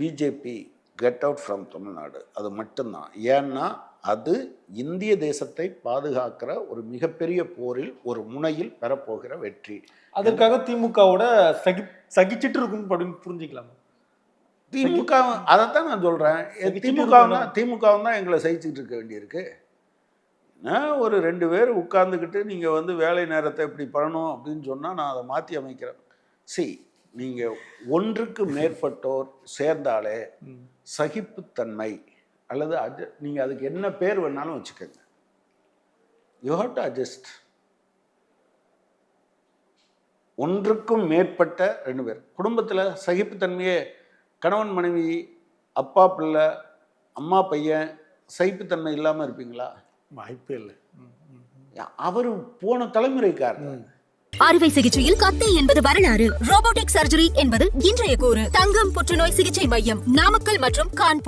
BJP get out from Tamil Nadu அது மட்டும்தான். ஏன்னா அது இந்திய தேசத்தை பாதுகாக்கிற ஒரு மிகப்பெரிய போரில் ஒரு முனையில் பெறப்போகிற வெற்றி. அதுக்காக திமுகவோட சகிச்சிட்டு இருக்கும் அப்படின்னு புரிஞ்சுக்கலாமா? திமுக அதைத்தான் நான் சொல்கிறேன். திமுக தான் எங்களை சகிச்சுக்கிட்டு இருக்க வேண்டியிருக்கு. ஒரு 2 பேர் உட்கார்ந்துக்கிட்டு நீங்கள் வந்து வேலை நேரத்தை இப்படி பண்ணணும் அப்படின்னு சொன்னால் நான் அதை மாற்றி அமைக்கிறேன். நீங்கள் ஒன்றுக்கு மேற்பட்டோர் சேர்ந்தாலே சகிப்புத்தன்மை அல்லது நீங்கள் அதுக்கு என்ன பேர் வேணாலும் வச்சுக்கோங்க. You have to adjust. ஒன்றுக்கும் மேற்பட்ட 2 பேர் குடும்பத்தில் சகிப்புத்தன்மையே கணவன் மனைவி அப்பா பிள்ளை அம்மா பையன் சகிப்புத்தன்மை இல்லாமல் இருப்பீங்களா? வாய்ப்பே இல்லை. அவர் போன தலைமுறைக்காரர். அறுவை சிகிச்சையில் கத்தி என்பது வரலாறு, ரோபோட்டிக் சர்ஜரி என்பது இன்றைய கூறு. தங்கம் புற்றுநோய் சிகிச்சை மையம், நாமக்கல் மற்றும் கான்பூர்.